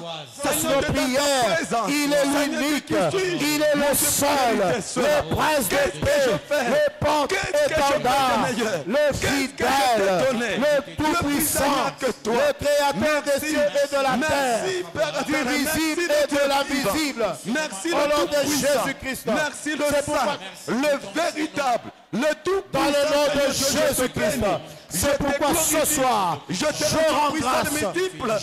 dans nos prières. Il est l'unique, il est le seul, le prince de paix, le porte-étendard, le fidèle, le tout-puissant, le créateur des cieux et de la terre, du visible et de l'invisible. Merci au nom de Jésus-Christ. Merci le saint, le véritable, le tout dans le nom de Jésus-Christ. C'est pourquoi ce soir, je rends grâce,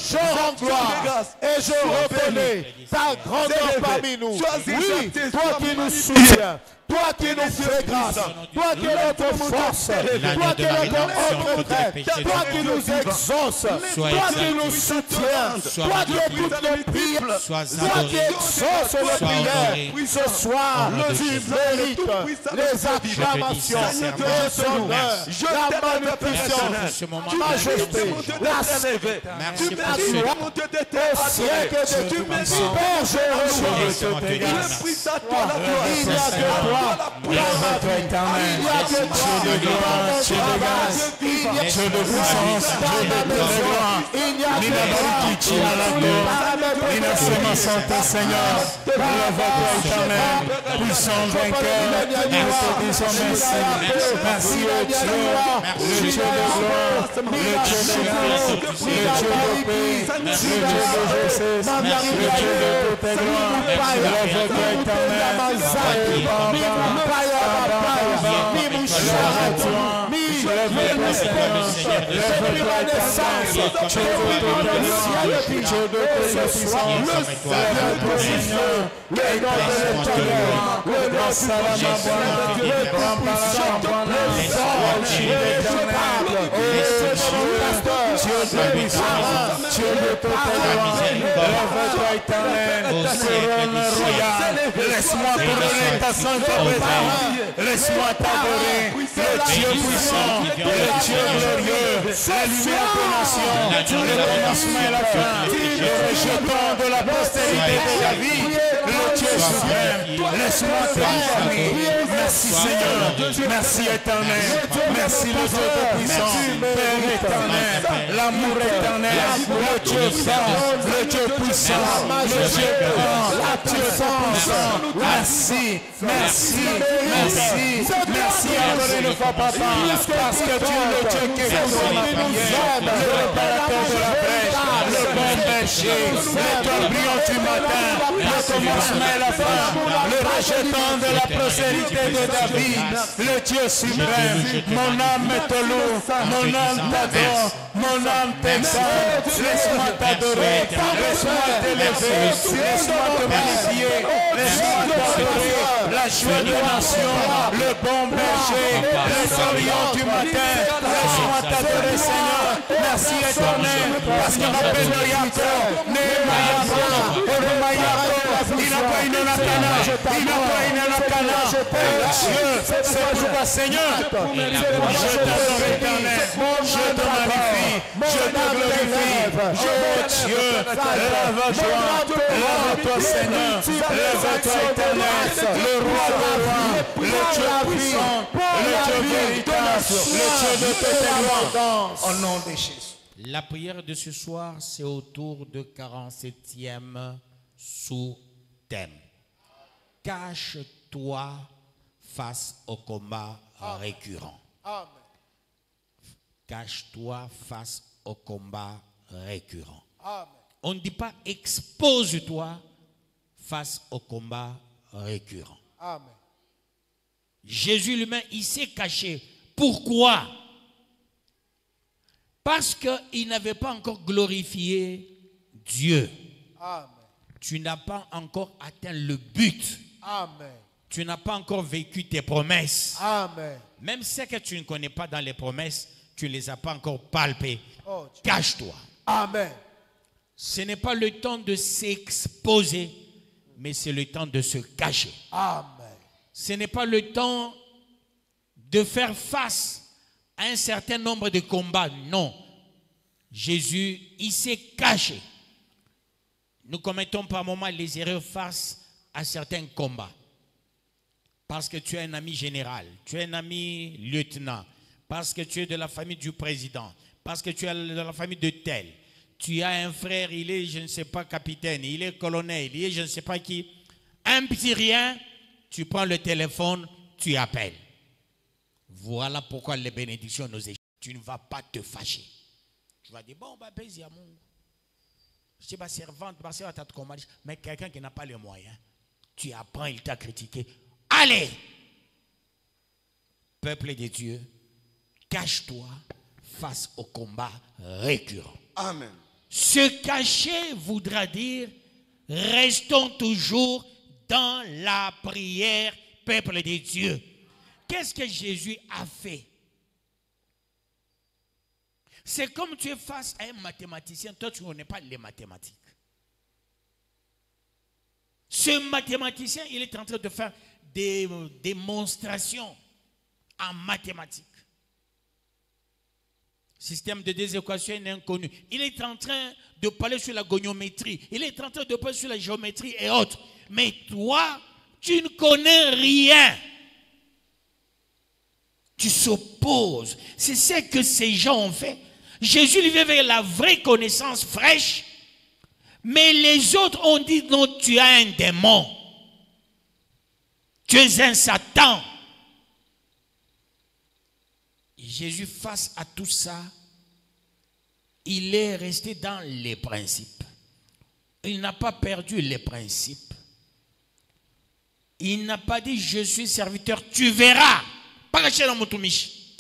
je rends gloire et je reconnais ta grandeur parmi nous. Oui, toi qui nous soutiens, toi qui nous fais grâce, toi qui es notre force, toi qui es notre retraite, toi qui nous exauces, toi qui nous soutiens, toi qui es toutes nos prières, toi qui exauces nos prières. Ce soir, tu mérites les acclamations, les honneurs, la magnificence, la majesté, la gloire au siècle de Dieu. Père, je reçois. Il y a de toi. Il y a de gloire, Dieu de grâce, Dieu de puissance, Dieu de gloire. Il y a de gloire. Il a seulement santé, Seigneur. Le votre éternel, puissant vainqueur. Nous te disons merci. Merci au Dieu, le Dieu de gloire, le Dieu de grâce, le Dieu de paix, le Dieu de justice, le Dieu de toute gloire. Le votre éternel. Laisse-moi couronner ta sainte présence. Laisse-moi t'adorer, le Dieu puissant, le Dieu glorieux, la lumière des nations, le commencement et la fin, le rejeton de la postérité de David, le Dieu suprême. Laisse-moi t'adorer. Merci Seigneur, merci éternel, merci le Dieu tout-puissant, Père éternel, l'amour éternel, le Dieu saint, le Dieu puissant, le Dieu grand, le Dieu puissant. Merci, merci, merci, merci encore une fois, papa, parce que tu es le Dieu qui est pour ma prière, le réparateur de la brèche, le bon berger, l'étoile brillante du matin, le commencement et la fin, le rejetant de la prospérité de David, le Dieu suprême. Mon âme te loue, mon âme t'adore, mon âme t'exalte. Laisse-moi t'adorer, laisse-moi t'élever, laisse-moi te magnifier, laisse-moi t'adorer, la joie des nations, le bon berger, l'étoile brillante du matin. Laisse-moi t'adorer, Seigneur. Merci éternel, parce qu'on appelle le Yaakov, il n'a pas une nakana, il n'a pas une nakana. Dieu, c'est pourquoi, Seigneur, je t'adore éternel, je te magnifie, je te glorifie. Oh Dieu, lève-toi Seigneur, lève-toi éternel, le roi des rois, le Dieu puissant, le Dieu véritable, le Dieu de toute gloire, au nom de Jésus. La prière de ce soir, c'est autour de 47e sous-thème. Cache-toi face au combat récurrent. Amen. Cache-toi face au combat récurrent. Amen. On ne dit pas expose-toi face au combat récurrent. Amen. Jésus lui-même, il s'est caché. Pourquoi? Parce qu'il n'avait pas encore glorifié Dieu. Amen. Tu n'as pas encore atteint le but. Amen. Tu n'as pas encore vécu tes promesses. Amen. Même ce que tu ne connais pas dans les promesses, tu ne les as pas encore palpées. Oh, Cache-toi. Amen. Ce n'est pas le temps de s'exposer, mais c'est le temps de se cacher. Amen. Ce n'est pas le temps de faire face à un certain nombre de combats. Non. Jésus, il s'est caché. Nous commettons par moments les erreurs face à certains combats. Parce que tu es un ami général, tu es un ami lieutenant, parce que tu es de la famille du président, parce que tu es de la famille de tel. Tu as un frère, il est, je ne sais pas, capitaine, il est colonel, il est, je ne sais pas qui. Un petit rien, tu prends le téléphone, tu appelles. Voilà pourquoi les bénédictions nous échappent. Tu ne vas pas te fâcher. Tu vas dire, bon, bah, baise à mon. Je sais pas, servante, mais quelqu'un qui n'a pas les moyens, tu apprends, il t'a critiqué. Allez! Peuple de Dieu, cache-toi face au combat récurrent. Amen. Se cacher voudra dire restons toujours dans la prière, peuple de Dieu. Qu'est-ce que Jésus a fait? C'est comme tu es face à un mathématicien, toi tu ne connais pas les mathématiques. Ce mathématicien, il est en train de faire des démonstrations en mathématiques. Système de deux équations inconnu. Il est en train de parler sur la goniométrie. Il est en train de parler sur la géométrie et autres. Mais toi, tu ne connais rien. Tu s'opposes. C'est ce que ces gens ont fait. Jésus lui avait la vraie connaissance fraîche. Mais les autres ont dit non, tu as un démon. Tu es un Satan. Jésus, face à tout ça, il est resté dans les principes. Il n'a pas perdu les principes. Il n'a pas dit je suis serviteur, tu verras. Pas chez mon toumiche.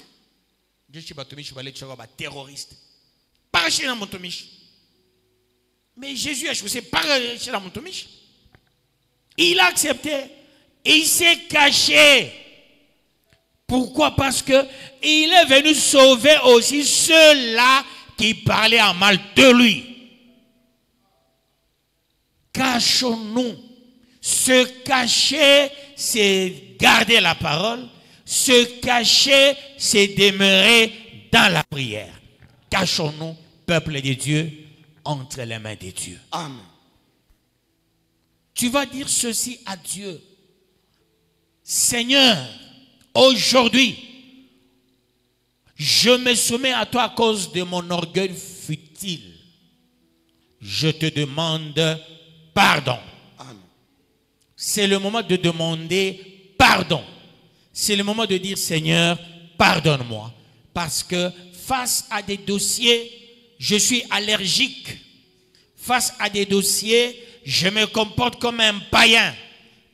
Je suis terroriste. Pas chez mon toumiche. Mais Jésus a choisi pas chez mon toumiche. Il a accepté. Il s'est caché. Pourquoi? Parce que il est venu sauver aussi ceux-là qui parlaient en mal de lui. Cachons-nous. Se cacher, c'est garder la parole. Se cacher, c'est demeurer dans la prière. Cachons-nous, peuple de Dieu, entre les mains de Dieu. Amen. Tu vas dire ceci à Dieu. Seigneur, aujourd'hui, je me soumets à toi à cause de mon orgueil futile. Je te demande pardon. C'est le moment de demander pardon. C'est le moment de dire Seigneur, pardonne-moi. Parce que face à des dossiers, je suis allergique. Face à des dossiers, je me comporte comme un païen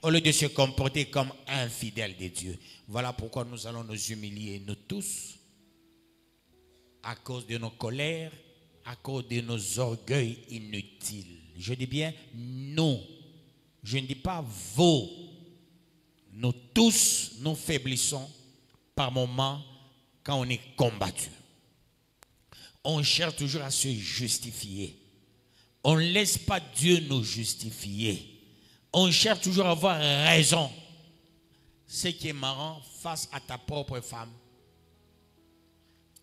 au lieu de se comporter comme un fidèle de Dieu. Voilà pourquoi nous allons nous humilier, nous tous, à cause de nos colères, à cause de nos orgueils inutiles. Je dis bien nous. Je ne dis pas vous. Nous tous, nous faiblissons par moments quand on est combattu. On cherche toujours à se justifier. On ne laisse pas Dieu nous justifier. On cherche toujours à avoir raison. Ce qui est marrant, face à ta propre femme,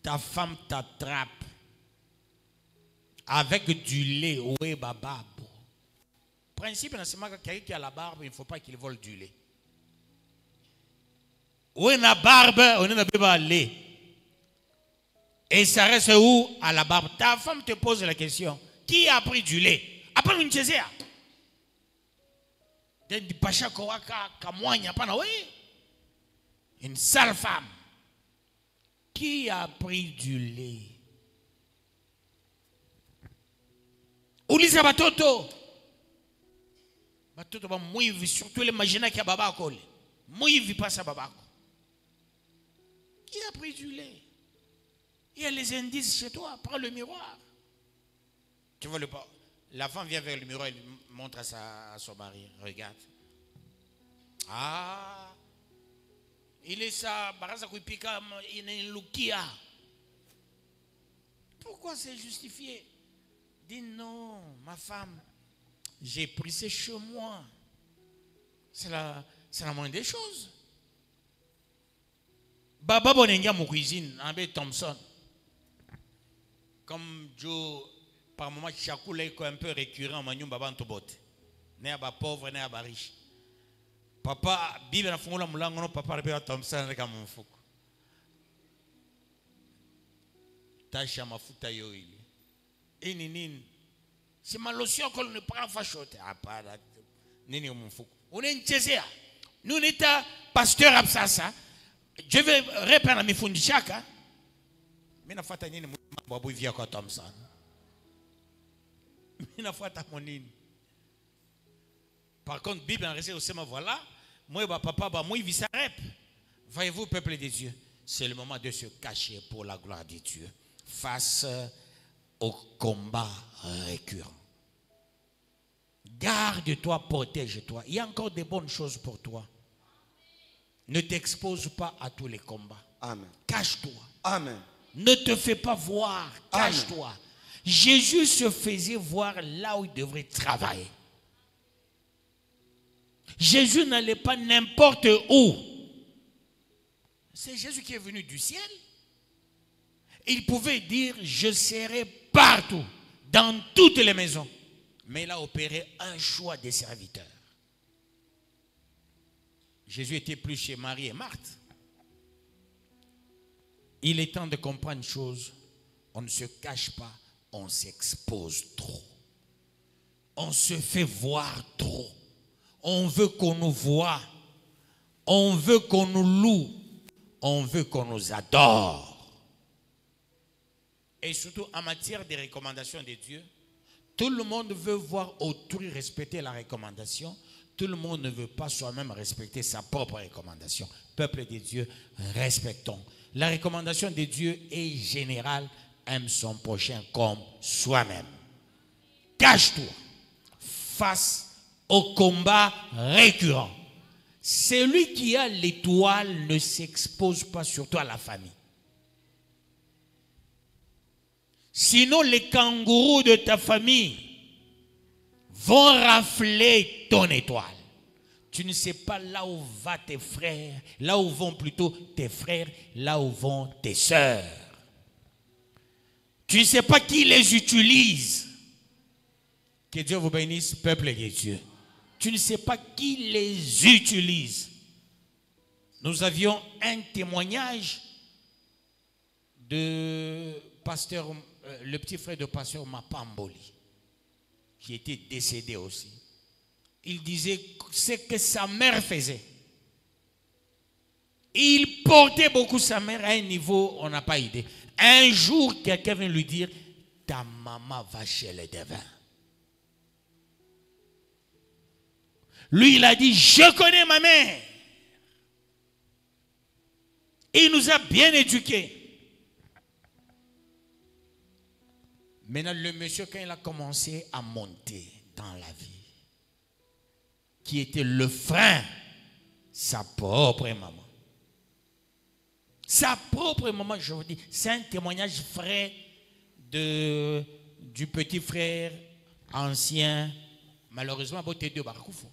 ta femme t'attrape avec du lait. Oui, baba. Principe, c'est que quelqu'un qui a la barbe, il ne faut pas qu'il vole du lait. Oui, la barbe, on n'a pas de lait. Et ça reste où? À la barbe. Ta femme te pose la question. Qui a pris du lait? Après une chésée. Une sale femme. Qui a pris du lait? Uliza batoto. Batoto ba mwivi, surtout les magina qui a babako. Mwivi passe à babako. Qui a pris du lait? Il y a les indices chez toi. Prends le miroir. Tu vois la femme vient vers le miroir, elle montre à son mari. Regarde. Ah. Il est ça. Baraza kuipika inelukia. Pourquoi c'est justifié? Dis non, ma femme. J'ai pris ça chez moi. C'est la moindre des choses. Baba Bonenga mon cuisine, avec Thompson. Comme Joe, par moment, Chakoula est un peu récurrent, Manu Baba Ntobote. Né à bas pauvre, né à bas riche. Papa, Bible na fungula mulango, papa repère Thompson avec mon fou. Tacha mafuta yo ili. C'est ma lotion qu'on ne prend pas chote. Ah, pas là. On est une nous n'étions pasteur Absasa. Je vais répondre à mes fundishaka. Mais na fata nini mambo via kwa Thompson. Mais na fata monini. Par contre, Bible en récit aussi voilà, moi papa moi visarep. Voyez-vous peuple des dieux, c'est le moment de se cacher pour la gloire de Dieu face au combat récurrent. Garde-toi, protège-toi. Il y a encore des bonnes choses pour toi. Ne t'expose pas à tous les combats. Amen. Cache-toi. Amen. Ne te fais pas voir. Cache-toi. Jésus se faisait voir là où il devrait travailler. Jésus n'allait pas n'importe où. C'est Jésus qui est venu du ciel. Il pouvait dire, je serai partout, dans toutes les maisons. Mais il a opéré un choix des serviteurs. Jésus était plus chez Marie et Marthe. Il est temps de comprendre une chose. On ne se cache pas, on s'expose trop. On se fait voir trop. On veut qu'on nous voie. On veut qu'on nous loue. On veut qu'on nous adore. Et surtout en matière de recommandations de Dieu, tout le monde veut voir autrui respecter la recommandation. Tout le monde ne veut pas soi-même respecter sa propre recommandation. Peuple de Dieu, respectons. La recommandation de Dieu est générale. Aime son prochain comme soi-même. Cache-toi face au combat récurrent. Celui qui a l'étoile ne s'expose pas surtout à la famille. Sinon, les kangourous de ta famille vont rafler ton étoile. Tu ne sais pas là où vont tes frères, là où vont plutôt tes frères, là où vont tes sœurs. Tu ne sais pas qui les utilise. Que Dieu vous bénisse, peuple de Dieu. Tu ne sais pas qui les utilise. Nous avions un témoignage de pasteur, le petit frère de pasteur Mapamboli, qui était décédé aussi. Il disait ce que sa mère faisait. Il portait beaucoup sa mère à un niveau, on n'a pas idée. Un jour, quelqu'un vient lui dire, ta maman va chez les devins. Lui, il a dit, je connais ma mère. Il nous a bien éduqués. Maintenant, le monsieur, quand il a commencé à monter dans la vie, qui était le frein, sa propre maman. Sa propre maman, je vous dis, c'est un témoignage frais du petit frère ancien, malheureusement, Boté2 Barkoufo.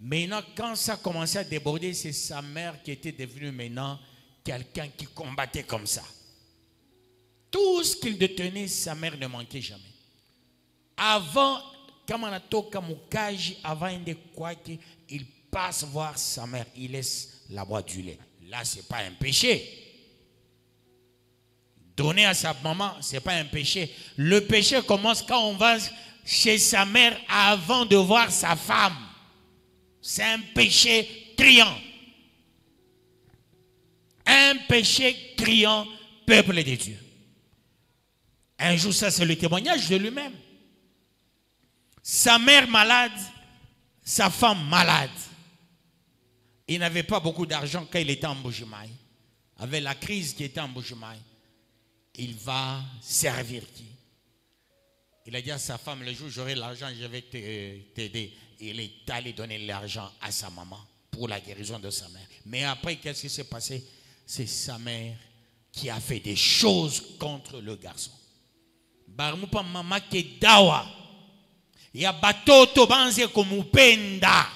Maintenant, quand ça a commencé à déborder, c'est sa mère qui était devenue maintenant quelqu'un qui combattait comme ça. Tout ce qu'il détenait, sa mère ne manquait jamais. Avant, il passe voir sa mère, il laisse la boîte du lait. Là, ce n'est pas un péché. Donner à sa maman, ce n'est pas un péché. Le péché commence quand on va chez sa mère avant de voir sa femme. C'est un péché criant. Un péché criant, peuple de Dieu. Un jour, ça c'est le témoignage de lui-même. Sa mère malade, sa femme malade. Il n'avait pas beaucoup d'argent quand il était en Bujimaï. Avec la crise qui était en Bujimaï, il va servir qui? Il a dit à sa femme, le jour où j'aurai l'argent, je vais t'aider. Il est allé donner l'argent à sa maman pour la guérison de sa mère. Mais après, qu'est-ce qui s'est passé? C'est sa mère qui a fait des choses contre le garçon. Barmupa mama ke dawa. Ya batoto banze kumupenda.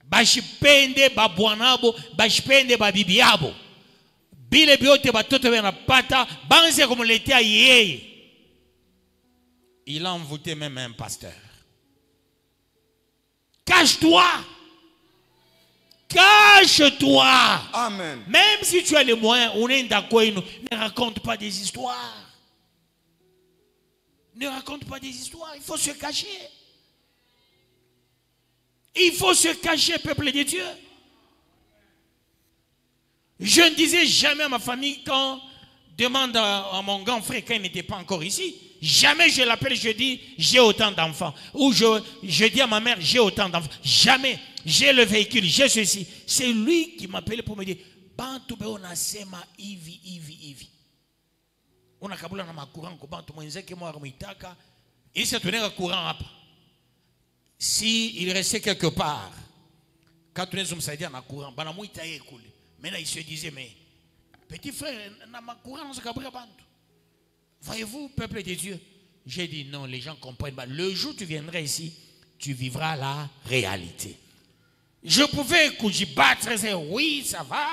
Bashipende babwanabo, bashipende babibiabo. Bile biote batoto benapata banze kumuletea yeye. Il a envoûté même un pasteur. Cache-toi. Cache Cache-toi. Amen. Même si tu as les moyens, ne raconte pas des histoires. Ne raconte pas des histoires. Il faut se cacher. Il faut se cacher, peuple de Dieu. Je ne disais jamais à ma famille quand demande à mon grand frère quand il n'était pas encore ici. Jamais je l'appelle, je dis j'ai autant d'enfants. Ou je dis à ma mère j'ai autant d'enfants. Jamais. J'ai le véhicule, j'ai ceci. C'est lui qui m'appelait pour me dire Bantu be on a sema hivi. On a kabula na macourant ko bantu mwenzake mwa muitaka. Il s'est tenu à courant hapa. Si il restait quelque part, quand on est somsadia na courant, bana muita yekule. Maintenant il se disait mais petit frère, na macourant on se kabula bantu. Voyez-vous, peuple de Dieu, j'ai dit non, les gens comprennent pas. Le jour où tu viendras ici, tu vivras la réalité. Je pouvais battre, oui, ça va,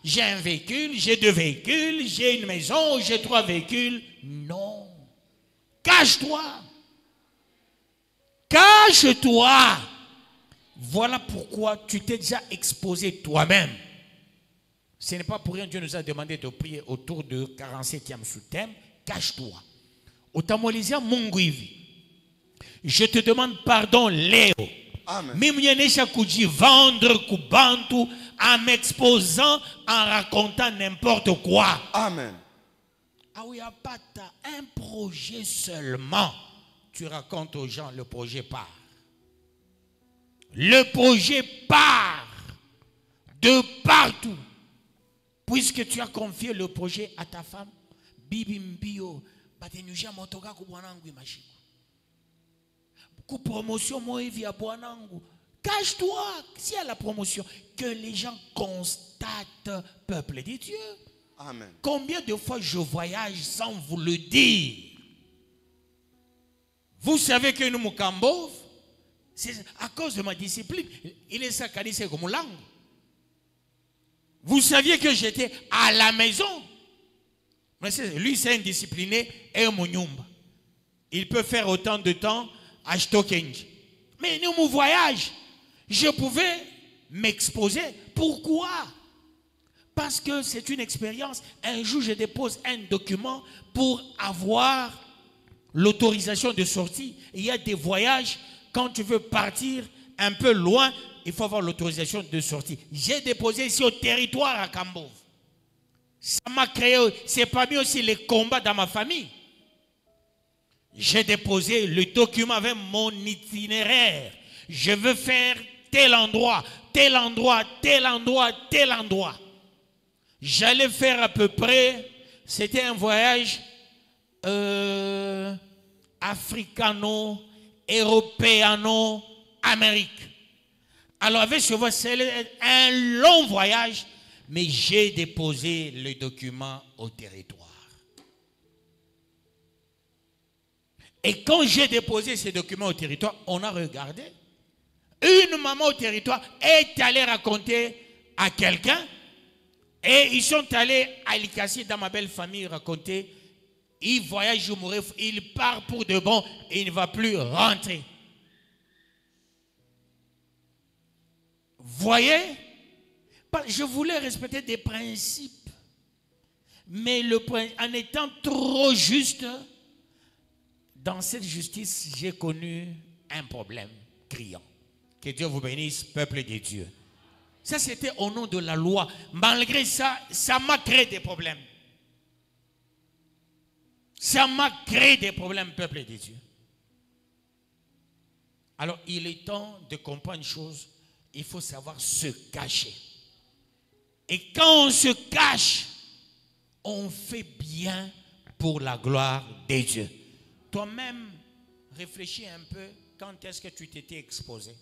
j'ai un véhicule, j'ai 2 véhicules, j'ai une maison, j'ai 3 véhicules. Non. Cache-toi. Cache-toi. Voilà pourquoi tu t'es déjà exposé toi-même. Ce n'est pas pour rien que Dieu nous a demandé de prier autour de 47e sous-thème. Cache-toi. Utamolizia Mungu hivi. Je te demande pardon, Léo. Mimi nyenesha kujivendre kubantu en m'exposant, en racontant n'importe quoi. Amen. Ah oui, pas un projet seulement. Tu racontes aux gens, le projet part. Le projet part de partout. Puisque tu as confié le projet à ta femme, Bibi Mbio, batenyusha motoka kubwanangu imashiku. Promotion moi via Boanangu. Cache-toi si à la promotion que les gens constatent, peuple de Dieu. Amen. Combien de fois je voyage sans vous le dire? Vous savez que nous Mukambov, c'est à cause de ma discipline. Il est saccadé comme langue. Vous saviez que j'étais à la maison. Mais lui c'est indiscipliné et mon nyumba. Il peut faire autant de temps. Mais nous, mon voyage, je pouvais m'exposer. Pourquoi? Parce que c'est une expérience. Un jour, je dépose un document pour avoir l'autorisation de sortie. Il y a des voyages, quand tu veux partir un peu loin, il faut avoir l'autorisation de sortie. J'ai déposé ici au territoire à Kambov. Ça m'a créé, c'est parmi aussi les combats dans ma famille. J'ai déposé le document avec mon itinéraire. Je veux faire tel endroit, tel endroit, tel endroit, tel endroit. J'allais faire à peu près, c'était un voyage africano-européano-amérique. Alors avec ce voyage, c'est un long voyage, mais j'ai déposé le document au territoire. Et quand j'ai déposé ces documents au territoire, on a regardé. Une maman au territoire est allée raconter à quelqu'un. Et ils sont allés à Likassi, dans ma belle famille, raconter. Il voyage au Mouref, il part pour de bon et il ne va plus rentrer. Voyez, je voulais respecter des principes. Mais en étant trop juste, dans cette justice, j'ai connu un problème criant. Que Dieu vous bénisse, peuple de Dieu. Ça, c'était au nom de la loi. Malgré ça, ça m'a créé des problèmes. Ça m'a créé des problèmes, peuple de Dieu. Alors, il est temps de comprendre une chose. Il faut savoir se cacher. Et quand on se cache, on fait bien pour la gloire de Dieu. Toi-même, réfléchis un peu quand est-ce que tu t'étais exposé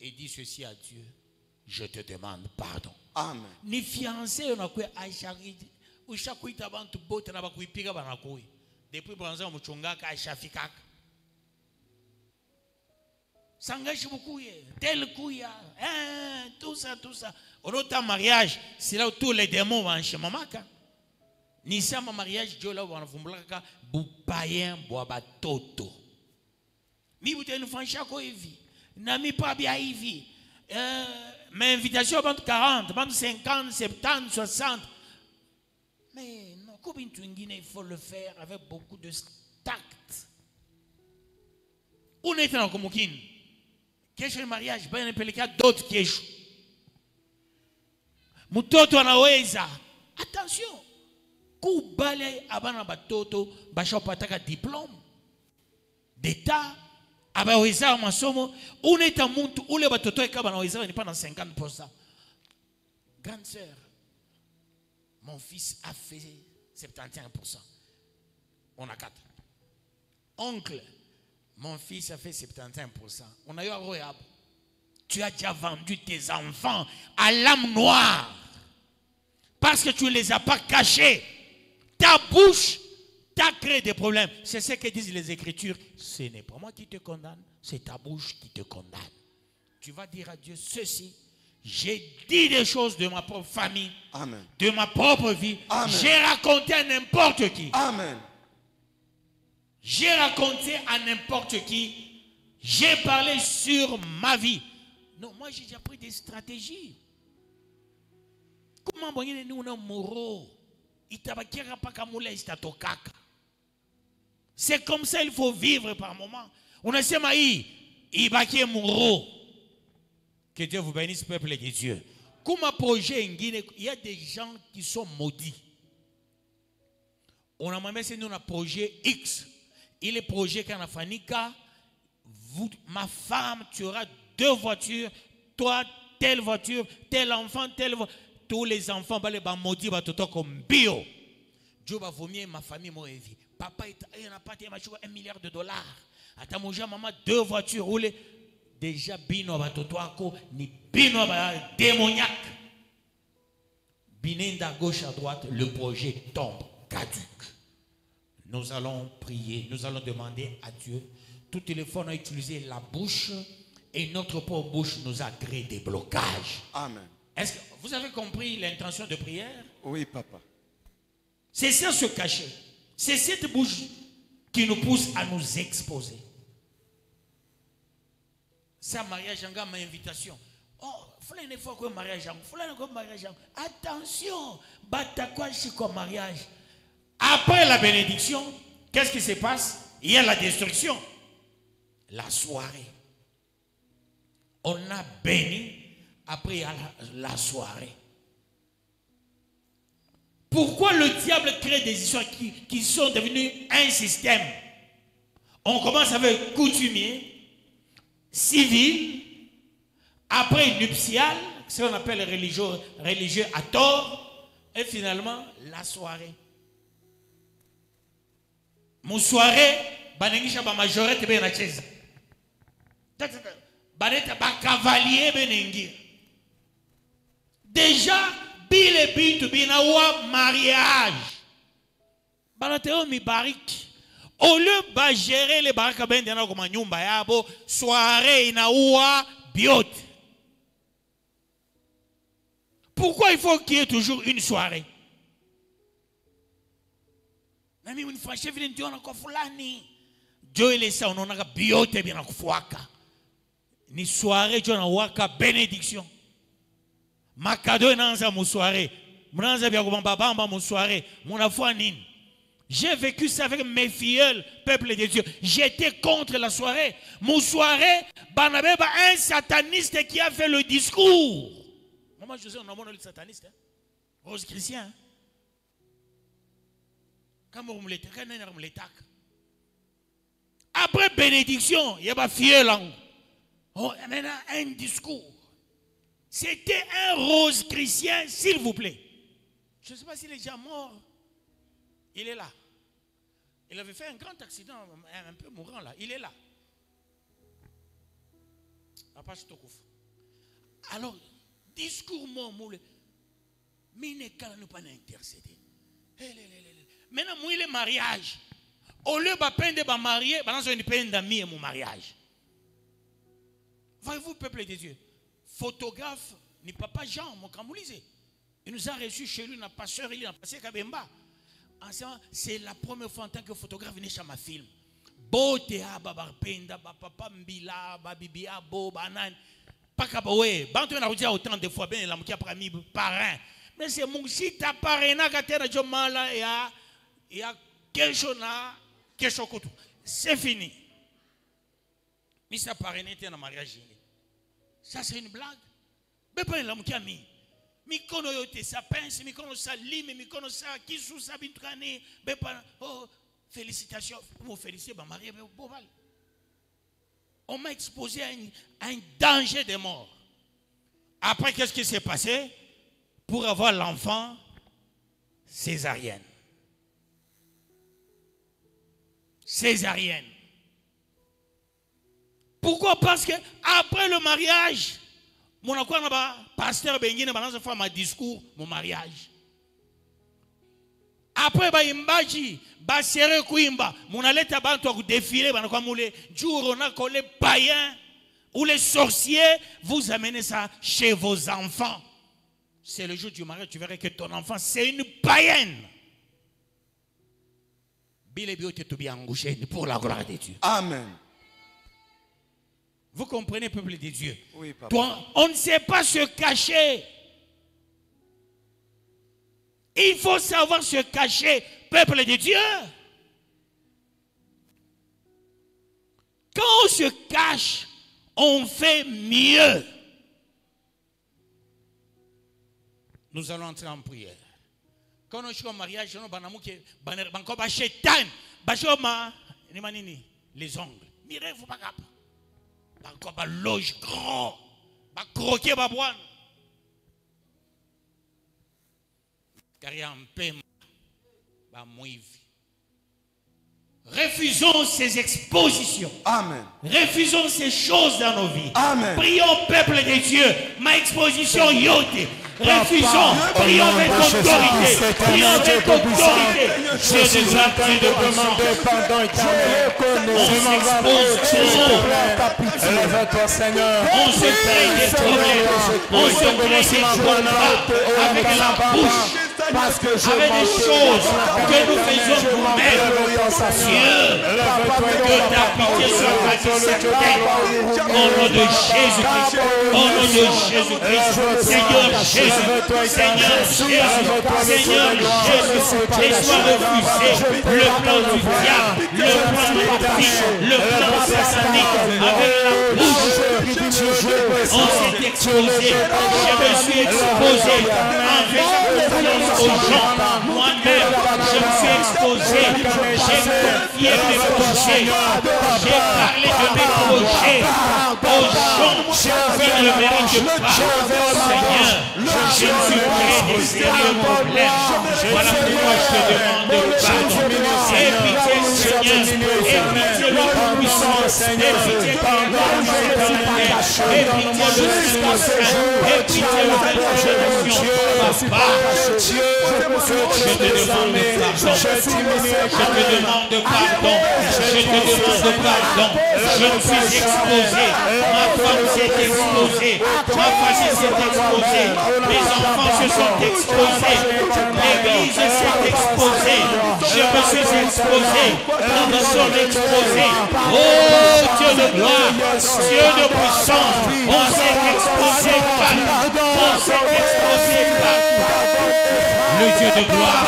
et dis ceci à Dieu. Je te demande pardon. Amen. Ni fiancé on a quoi aïchari ou chaque tabantu bote na bakuipiga banakoi. Depuis bronza muchungaka aïchafikak. S'engage beaucoup tel couya tout ça. Au autre mariage, c'est là où tous les démons vont chez mamaka. Ni ça mon mariage Dieu là on vumbulaka bupayen boaba toto. Mi butenu fansha ko hivi. Na mi pa bia hivi. mais invitation à 40, 50, 70, 60. Mais non, comme il faut le faire avec beaucoup de tact. On est dans le Moukine. Qu'est-ce que le mariage? Ben, il y a d'autres qui échouent. Mutoto anaweza. Attention. Kubale abana batoto bashopataka diplôme d'état abaweza masomo uneta muntu ule batoto ekaba naweza ni pas dans 50%. Grande sœur, mon fils a fait 71%. On a 4. Oncle, mon fils a fait 71%. On a eu un royab. Tu as déjà vendu tes enfants à l'âme noire parce que tu ne les as pas cachés. Ta bouche t'a créé des problèmes. C'est ce que disent les Écritures. Ce n'est pas moi qui te condamne, c'est ta bouche qui te condamne. Tu vas dire à Dieu ceci. J'ai dit des choses de ma propre famille, amen, de ma propre vie. J'ai raconté à n'importe qui. Amen. J'ai raconté à n'importe qui. J'ai parlé sur ma vie. Non, moi j'ai déjà pris des stratégies. Comment nous sommes moraux? C'est comme ça il faut vivre par moment. On a dit maï, il va qui est moraux. Que Dieu vous bénisse, peuple de Dieu. Comme un projet en Guinée, il y a des gens qui sont maudits. On a même c'est nous un projet X. Il est projet Kanafanika. Ma femme, tu auras 2 voitures. Toi, telle voiture, tel enfant, telle voiture. Tous les enfants, les maudits, comme bio. Dieu va vomir ma famille, moi, vie. Papa, il n'a pas $1 milliard. Attends, mon maman, 2 voitures roulées. Déjà, bino, ni bino, démoniaque. Bininda gauche à droite, le projet tombe, caduque. Nous allons prier, nous allons demander à Dieu. Toutes les fois, on a utilisé la bouche et notre pauvre bouche nous a créé des blocages. Amen. Est-ce que vous avez compris l'intention de prière? Oui, papa. C'est ça se cacher. C'est cette bouche qui nous pousse à nous exposer. Ça, mariage, j'ai ma invitation. Oh, il faut une fois que mariage, attention, batakwa chiko mariage. Après la bénédiction, qu'est-ce qui se passe? Il y a la destruction. La soirée. On a béni. Après, il y a la soirée. Pourquoi le diable crée des histoires qui sont devenues un système? On commence avec coutumier, civil, après nuptial, ce qu'on appelle religieux à tort, et finalement la soirée. Mon soirée, banengisha ba majorette be na cheza. Baneta ba cavalier benengi. Déjà, bile bitu binawa mariage. Banateo mi barik. Au lieu de gérer les baraques ben dena comme nyumba yabo, soirée inawa biot. Pourquoi il faut qu'il y ait toujours une soirée? Nami unifashe vile ndio na kwa fulani. Dieu il est ça on a biote bien kufuaka. Ni soirée tu na waka bénédiction. Makado inaanza mu soirée. Mnaanza bya kubamba bamba mu soirée. Muna foi nini? J'ai vécu ça avec mes filleuls, peuple de Dieu. J'étais contre la soirée. Mon soirée, banabeba un sataniste qui a fait le discours. Maman José, on a montré le sataniste. Hein? Rose chrétien. Hein? Après bénédiction, il y a pas filleul. Oh, maintenant un discours. C'était un rose chrétien, s'il vous plaît. Je ne sais pas s'il est déjà mort. Il est là. Il avait fait un grand accident, un peu mourant là. Il est là. Alors, discours moule. Mais il n'est qu'à nous pas intercéder. Maintenant, moi, il est mariage. Au lieu de peine de marier, on a peine d'amis et mon mariage. Voyez-vous, peuple de Dieu, photographe, ni papa Jean, mon camoulisé. Il nous a reçus chez lui, il n'a pas pasteur, il n'a passé Kabemba. C'est la première fois en tant que photographe, il est ma film. Bote ha babarpenda, papa mbila, babibia, bo banan. Pas capable, oui. Bantu on a dit autant de fois, bien, la qui a pris parrain. Mais c'est mon si t'as parrain, quand t'es dans le mal, il y a quelque chose là, quelque chose. C'est fini. Mais ça parrain était dans le mariage. Ça, c'est une blague. Mais pas l'homme qui a mis. Mi kono yote sa pince, mi kono sa lime, mi kono sa kisou sa bintrane, mais pas, oh, félicitations, vous félicitez, bah, Marie, on m'a exposé à un danger de mort. Après, qu'est-ce qui s'est passé? Pour avoir l'enfant, césarienne. Césarienne. Pourquoi? Parce que après le mariage, mon pasteur Benguine balance faire ma discours, mon mariage. Après ba imbaji, ba serre kuimba, mon aleta bantu ku défiler bana kwa moule, jour on a collé païens ou les sorciers, vous amenez ça chez vos enfants. C'est le jour du mariage, tu verras que ton enfant c'est une païenne. Bile bio te bien engouché pour la gloire de Dieu. Amen. Vous comprenez, peuple de Dieu? Oui, papa. Toi, on ne sait pas se cacher. Il faut savoir se cacher, peuple de Dieu. Quand on se cache, on fait mieux. Nous allons entrer en prière. Quand on est au mariage, on a les ongles. Mirez, vous pas capable. Encore ba loge grand, ba croquer ba boine. Car il y a un paiement, ba moive. Refusons ces expositions. Amen. Refusons ces choses dans nos vies. Amen. Prions, peuple de Dieu. Ma exposition yote. Refusons. Prions avec autorité. Prions avec autorité. Je suis en train de demander pardon éternel. Lève-toi, Seigneur. On se crée des problèmes. On se crée des problèmes avec la bouche. Parce que je avec des choses que nous faisons nous-mêmes. Dieu, que ta pitié soit faite. Au nom de Jésus-Christ. Au nom de Jésus-Christ. Seigneur Jésus. Seigneur Jésus. Seigneur Jésus. Et soit refusé le plan du diable, le plan maléfique, le plan satanique avec la bouche. On s'est exposé. Je me suis exposé avec aux gens. Moi-même, je me suis exposé. J'ai confié mes projets. J'ai parlé de mes projets aux gens qui ne le méritent pas. Seigneur, je me suis créé des sérieux problèmes. Voilà pourquoi je te demande pardon. Aie pitié, Seigneur. Aie pitié, le Tout-Puissant. Aie pitié, Aie pitié, le Saint-Saint. Aie pitié, le Saint-Génération. Papa, je te demande pardon. Je te demande pardon. Je me suis exposé. Ma femme s'est exposée. Ma famille s'est exposée. Mes enfants se sont exposés. L'église s'est exposée. Je me suis exposé. Nous nous sommes exposés. Oh Dieu de gloire, Dieu de puissance, on s'est exposé partout. On s'est exposé partout. Le Dieu de gloire.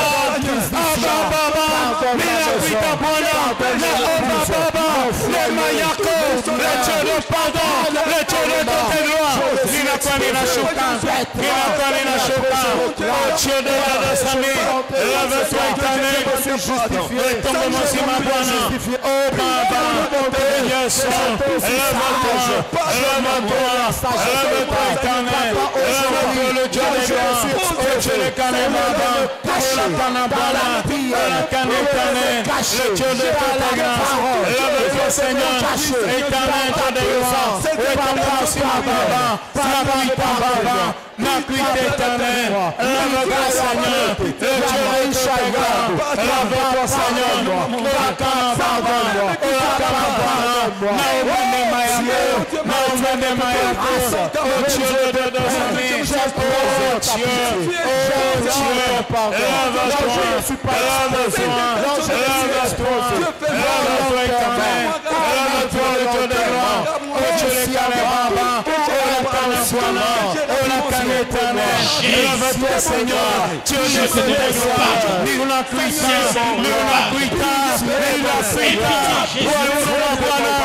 Élève-toi, Seigneur. Tu es le Seigneur. Nous la puissance, nous la puissance, nous la puissance.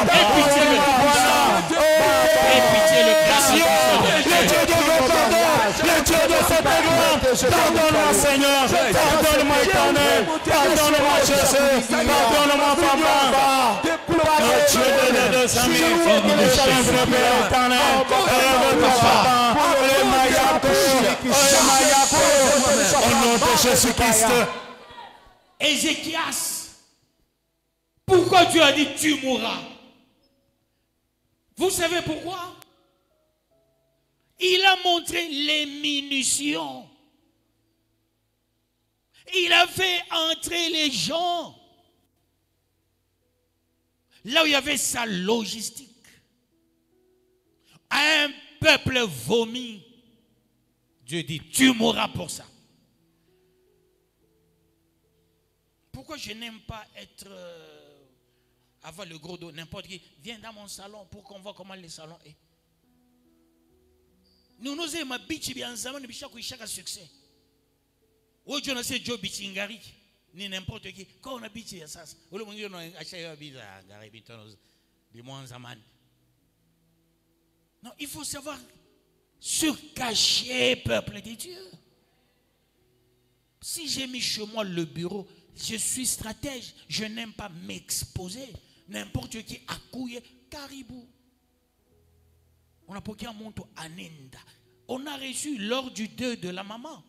Et pitié le le Dieu de cette grande, pardonne-moi Seigneur, pardonne-moi Éternel, pardonne-moi Jésus, pardonne-moi Papa. Le Dieu de 200 000, le chaleur Père éternel, élève-toi Papa, au nom de Jésus-Christ. Ézéchias, pourquoi Dieu a dit tu mourras? Vous savez pourquoi? Il a montré les munitions. Il a fait entrer les gens là où il y avait sa logistique. Un peuple vomi. Dieu dit, tu mourras pour ça. Pourquoi je n'aime pas être avoir le gros dos? N'importe qui viens dans mon salon pour qu'on voit comment le salon est. Nous nous aimons bichi bien zaman ne bicha kuishaka succès. Ojo na se jo bichi ngari ni n'importe qui. Quand on a bichi ya sasa. Ule mwingine no achaya biza ngari bitono bimwan zaman. Non, il faut savoir se cacher, peuple de Dieu. Si j'ai mis chez moi le bureau, je suis stratège, je n'aime pas m'exposer. N'importe qui a couillé caribou. On a pris un monto à Nenda. On a reçu lors du deuil de la maman.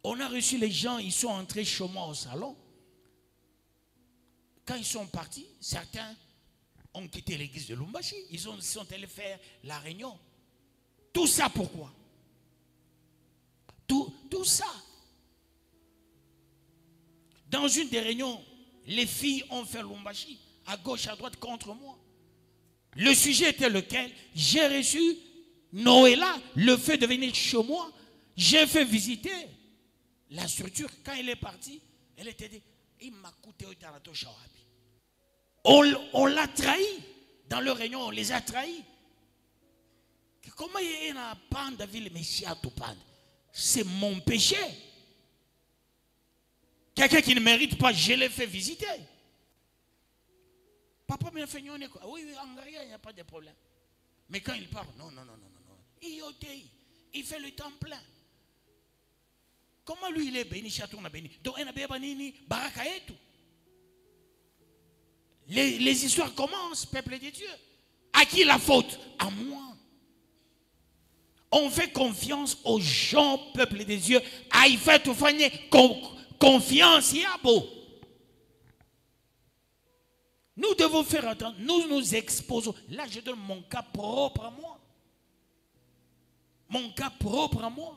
On a reçu les gens, ils sont entrés chez moi au salon. Quand ils sont partis, certains ont quitté l'église de Lumbashi. Ils sont allés faire la réunion. Tout ça pourquoi? Tout ça. Dans une des réunions, les filles ont fait Lumbashi, à gauche, à droite, contre moi. Le sujet était lequel? J'ai reçu Noëlla, le fait de venir chez moi. J'ai fait visiter la structure. Quand elle est partie, elle était dit, il m'a coûté au Tarato Shawabi. On l'a trahi. Dans leur réunion, on les a trahis. Comment il y a un pan de ville, c'est mon péché. Quelqu'un qui ne mérite pas, je l'ai fait visiter. Papa m'a fait quoi? Oui, en Garia, il n'y a pas de problème. Mais quand il parle, non. Il fait le temps plein. Comment lui, il est béni, château on a béni. Donc, il a béni, baraka et tout. Les histoires commencent, peuple de Dieu. À qui la faute? À moi. On fait confiance aux gens, peuple de Dieu. À y faire tout faire confiance, il y a beau. Nous devons faire attention. Nous nous exposons. Là, je donne mon cas propre à moi. Mon cas propre à moi.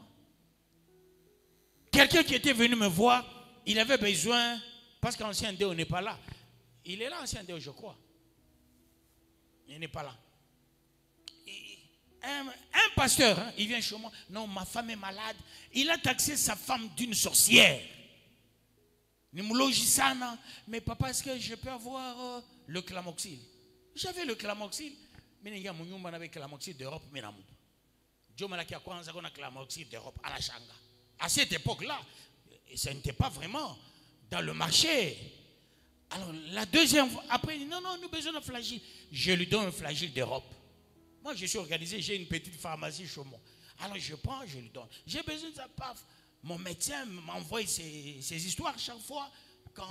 Quelqu'un qui était venu me voir, il avait besoin, parce qu'ancien Déo n'est pas là. Il est là, ancien Déo, je crois. Il n'est pas là. Un pasteur, hein, il vient chez moi. Non, ma femme est malade. Il a taxé sa femme d'une sorcière. Mais papa, est-ce que je peux avoir le clamoxyle? J'avais le clamoxyle. Mais il y a un clamoxyle d'Europe. Je me suis clamoxyle d'Europe à la Changa. À cette époque-là, ce n'était pas vraiment dans le marché. Alors, la deuxième fois, après, il dit non, nous avons besoin de flagile. Je lui donne un flagile d'Europe. Moi, je suis organisé, j'ai une petite pharmacie chez moi. Alors, je prends, je lui donne. J'ai besoin de ça, paf. Mon médecin m'envoie ces histoires chaque fois. Quand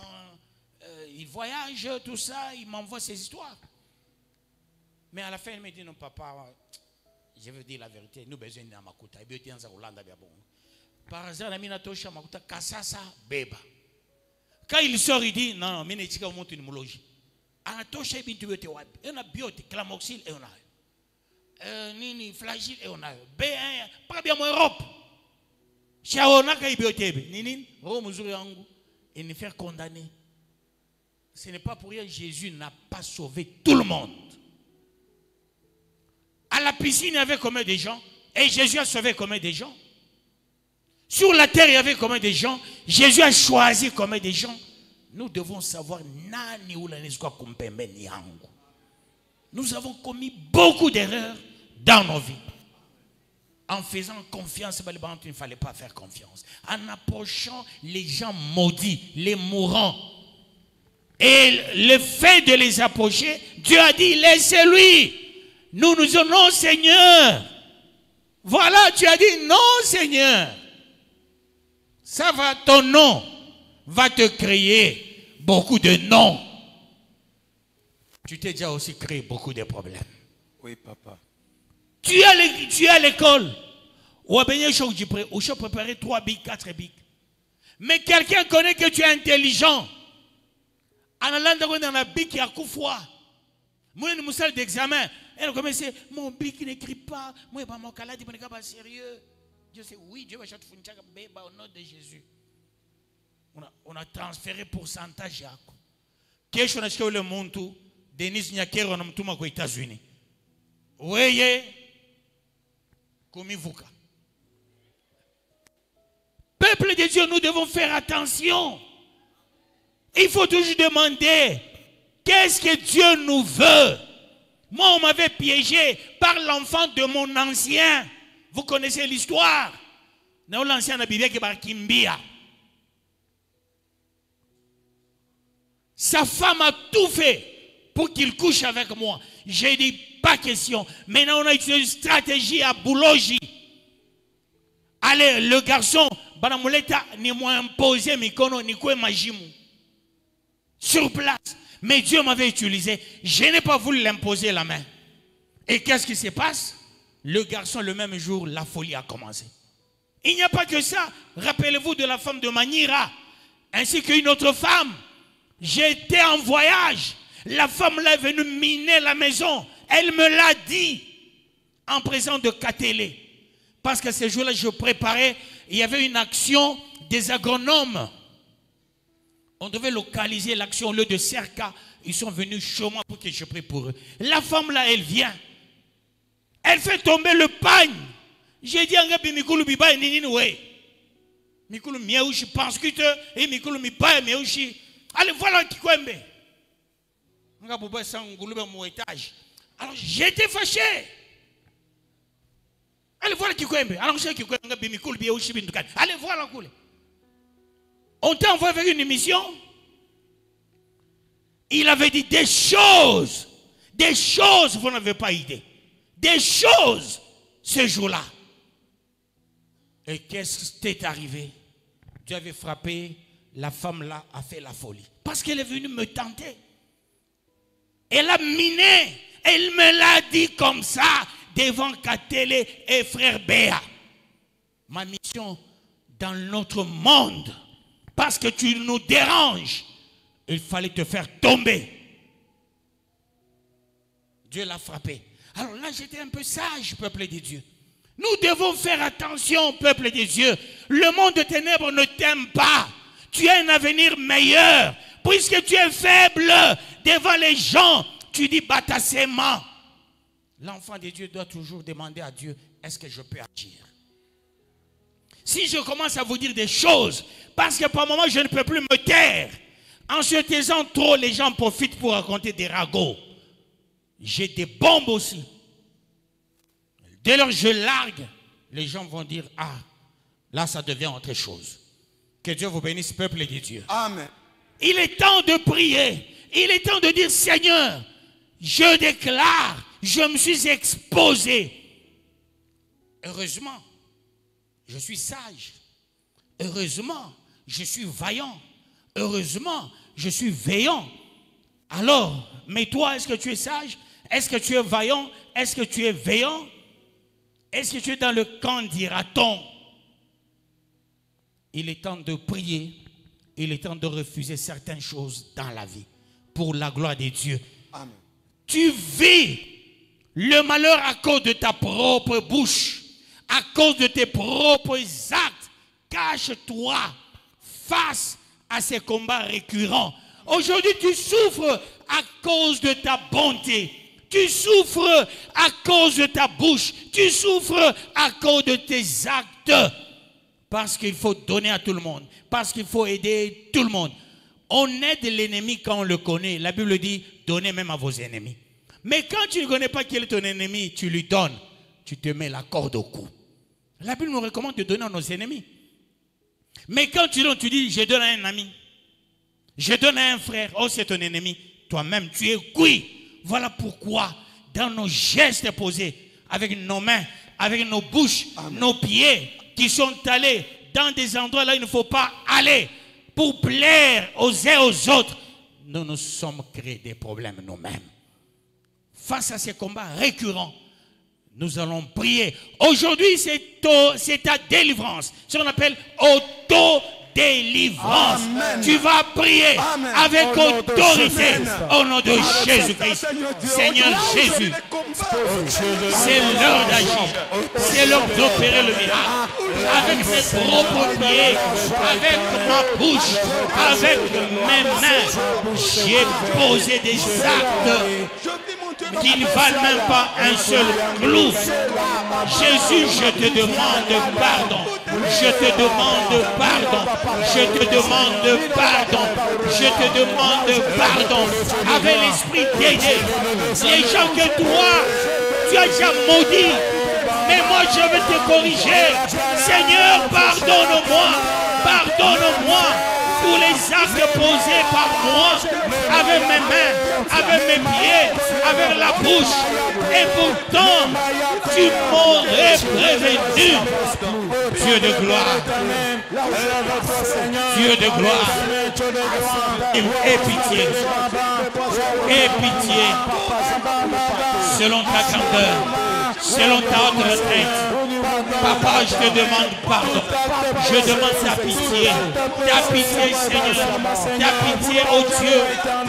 il voyage, tout ça, il m'envoie ces histoires. Mais à la fin, il me dit, non, papa, je veux dire la vérité. Nous avons besoin de Makuta. Par hasard, il a touché Makuta, Kasasa, Beba. Quand il sort, il dit, non, mais il y a une moulogie. Il a touché, il a biote, clamoxyle, et on a. Nini, flagile, et on a. B1, pas bien en Europe. Et nous faire condamner. Ce n'est pas pour rien que Jésus n'a pas sauvé tout le monde. À la piscine, il y avait combien de gens? Et Jésus a sauvé combien de gens? Sur la terre, il y avait combien de gens? Jésus a choisi combien de gens? Nous devons savoir. Nous avons commis beaucoup d'erreurs dans nos vies. En faisant confiance, il ne fallait pas faire confiance. En approchant les gens maudits, les mourants. Et le fait de les approcher, Dieu a dit, laissez-lui. Nous nous disons, non Seigneur. Voilà, tu as dit, non Seigneur. Ça va, ton nom va te créer beaucoup de noms. Tu t'es déjà aussi créé beaucoup de problèmes. Oui, papa. Tu es à l'école. Ou à préparer 3 bics, 4 bics. Mais quelqu'un connaît que tu es intelligent. En allant dans la bic, il y a coup froid. Moi, une salle d'examen. Elle commence, mon bic n'écrit pas. Moi, je ne suis pas malade, je ne suis pas sérieux. Dieu sait, oui, Dieu va chanter au nom de Jésus. On a transféré pourcentage. Qu'est-ce qu'on a fait le monde? Denis Nyakero, on a tout aux États-Unis. Oui, Komivuka. Peuple de Dieu, nous devons faire attention. Il faut toujours demander qu'est-ce que Dieu nous veut. Moi, on m'avait piégé par l'enfant de mon ancien. Vous connaissez l'histoire. L'ancien a Bible qui est Kimbia. Sa femme a tout fait pour qu'il couche avec moi. J'ai dit, pas question. Maintenant, on a utilisé une stratégie à Boulogi. Allez, le garçon, Banamuleta, ni moi imposé, mais kono, ni quoi majimu. Sur place. Mais Dieu m'avait utilisé. Je n'ai pas voulu l'imposer la main. Et qu'est-ce qui se passe? Le garçon, le même jour, la folie a commencé. Il n'y a pas que ça. Rappelez-vous de la femme de Manira, ainsi qu'une autre femme. J'étais en voyage. La femme là est venue miner la maison. Elle me l'a dit en présence de Katélé. Parce que ce jour-là, je préparais. Il y avait une action des agronomes. On devait localiser l'action au lieu de Cerca. Ils sont venus chez moi pour que je prie pour eux. La femme là, elle vient. Elle fait tomber le pagne. J'ai dit à Ngabi Mikulu Biba et Nini ouais. Mikulu Miaouchi pense que et Mikulu Miba et Miaouchi. Allez, voilà qui kwembe. Ngabuba sang ngulube mon étage. Alors j'étais fâché. Allez, voilà qui kwembe. Alors je sais qui kwembe Ngabi Mikulu Biaouchi Bindukan. Allez, voilà cool. On t'a envoyé avec une mission. Il avait dit des choses, vous n'avez pas idée. Des choses ce jour-là. Et qu'est-ce qui t'est arrivé? Dieu avait frappé, la femme là a fait la folie. Parce qu'elle est venue me tenter. Elle a miné, elle me l'a dit comme ça, devant Katélé et frère Béa. Ma mission dans notre monde, parce que tu nous déranges, il fallait te faire tomber. Dieu l'a frappé. Alors là, j'étais un peu sage, peuple de Dieu. Nous devons faire attention, peuple de Dieu. Le monde de ténèbres ne t'aime pas. Tu as un avenir meilleur. Puisque tu es faible devant les gens, tu dis batassement. L'enfant de Dieu doit toujours demander à Dieu, est-ce que je peux agir? Si je commence à vous dire des choses, parce que par moment je ne peux plus me taire, en se taisant trop, les gens profitent pour raconter des ragots. J'ai des bombes aussi. Dès lors que je largue, les gens vont dire, ah, là ça devient autre chose. Que Dieu vous bénisse, peuple de Dieu. Amen. Il est temps de prier. Il est temps de dire, Seigneur, je déclare, je me suis exposé. Heureusement, je suis sage. Heureusement, je suis vaillant. Heureusement, je suis veillant. Alors, mais toi, est-ce que tu es sage? Est-ce que tu es vaillant? Est-ce que tu es veillant? Est-ce que tu es dans le camp, dira-t-on? Il est temps de prier. Il est temps de refuser certaines choses dans la vie. Pour la gloire de Dieu. Amen. Tu vis le malheur à cause de ta propre bouche. À cause de tes propres actes. Cache-toi face à ces combats récurrents. Aujourd'hui, tu souffres à cause de ta bonté. Tu souffres à cause de ta bouche. Tu souffres à cause de tes actes. Parce qu'il faut donner à tout le monde. Parce qu'il faut aider tout le monde. On aide l'ennemi quand on le connaît. La Bible dit, donnez même à vos ennemis. Mais quand tu ne connais pas qui est ton ennemi, tu lui donnes. Tu te mets la corde au cou. La Bible nous recommande de donner à nos ennemis. Mais quand tu donnes, tu dis, je donne à un ami. Je donne à un frère. Oh, c'est ton ennemi. Toi-même, tu es cuit. Voilà pourquoi, dans nos gestes posés, avec nos mains, avec nos bouches, Amen. Nos pieds, qui sont allés dans des endroits là où il ne faut pas aller, pour plaire aux uns aux autres, nous nous sommes créés des problèmes nous-mêmes. Face à ces combats récurrents, nous allons prier. Aujourd'hui, c'est ta délivrance. Ce qu'on appelle auto-délivrance. Tu vas prier Amen. Avec autorité au nom de Jésus-Christ. Seigneur Jésus, c'est l'heure d'agir. C'est l'heure d'opérer le miracle. Avec mes propres pieds, avec ma bouche, avec mes mains, j'ai posé des actes qui ne valent même pas un seul clou. Jésus, je te demande pardon. Je te demande pardon. Je te demande pardon. Je te demande pardon. Avec l'esprit d'aider les gens que toi, tu as déjà maudits. Mais moi, je veux te corriger. Seigneur, pardonne-moi. Pardonne-moi. Tous les actes posés par moi, avec mes mains, avec mes pieds, avec la bouche. Et pourtant, tu m'aurais prévenu. Dieu de gloire. Dieu de gloire. Et pitié. Et pitié. Selon ta grandeur. Selon ta haute retraite. Papa, je te demande pardon. Je demande ta pitié. Ta pitié, Seigneur. Ta pitié, oh Dieu.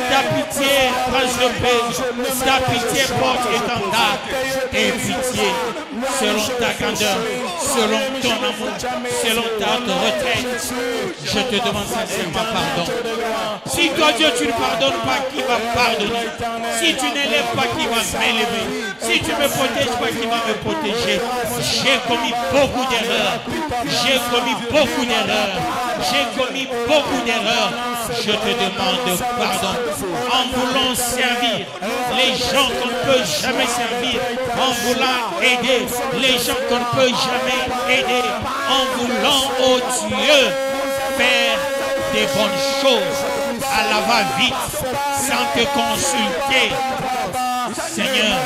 Ta pitié, prince de paix. Ta pitié, porte-étendard. Et pitié, selon ta grandeur, selon ton amour, selon ta haute retraite. Je te demande sincèrement pardon. Si toi, Dieu, tu ne pardonnes pas, qui va pardonner? Si tu n'élèves pas, qui va m'élever? Si tu ne me protèges pas, qui va me protéger? J'ai commis beaucoup d'erreurs. J'ai commis beaucoup d'erreurs. J'ai commis beaucoup d'erreurs. Je te demande pardon. En voulant servir les gens qu'on ne peut jamais servir, en voulant aider les gens qu'on ne peut jamais aider, en voulant, oh Dieu, faire des bonnes choses à la va-vite, sans te consulter. Seigneur,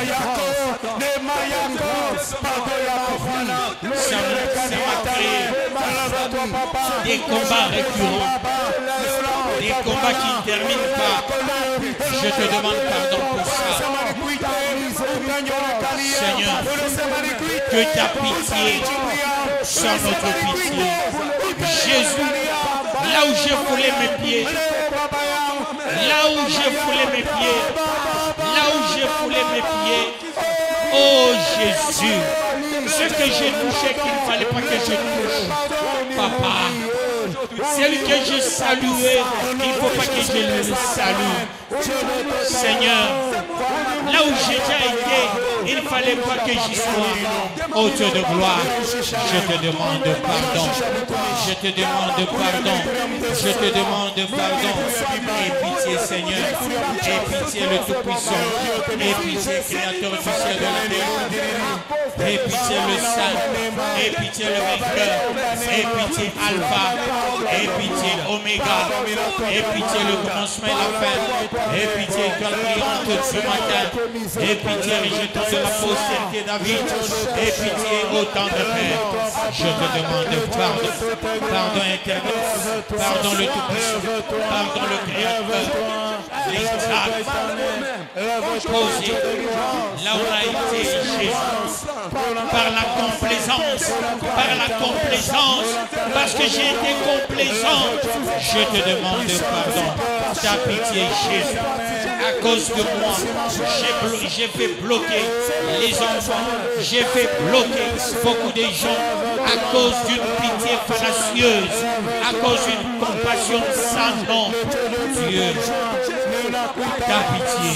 ça m'a créé des combats récurrents, des combats qui ne terminent pas. Je te demande pardon pour ça. Seigneur, que ta pitié soit notre pitié. Jésus, là où j'ai foulé mes pieds, là où j'ai foulé mes pieds, là où j'ai foulé mes pieds, oh Jésus, ce que j'ai touché qu'il ne fallait pas que je touche, Papa, celui que je saluais, il ne faut pas que je le salue. Seigneur, là où j'ai déjà été, il ne fallait pas que j'y sois. Oh Dieu de gloire, je te demande pardon. Je te demande pardon. Je te demande pardon. Et pitié Seigneur. Et pitié le Tout-Puissant. Et pitié Créateur du ciel de la terre. Et pitié le Saint. Et pitié le vainqueur. Et pitié Alpha. Et pitié Oméga. Et pitié le commencement et la fin. Et pitié calculante ce matin. Et pitié rejetant de la postérité David. Et pitié au temps de Père. Je te demande pardon. Pardon éternel. Pardon le Tout-Puissant. Pardon le Créateur. Les actes posés là où on a été Jésus. Par la complaisance. Par la complaisance. Parce que j'ai été complaisant. Je te demande pardon. Ta pitié Jésus. À cause de moi, j'ai fait bloquer les enfants, j'ai fait bloquer beaucoup de gens à cause d'une pitié fallacieuse, à cause d'une compassion sans nom. Dieu, ta pitié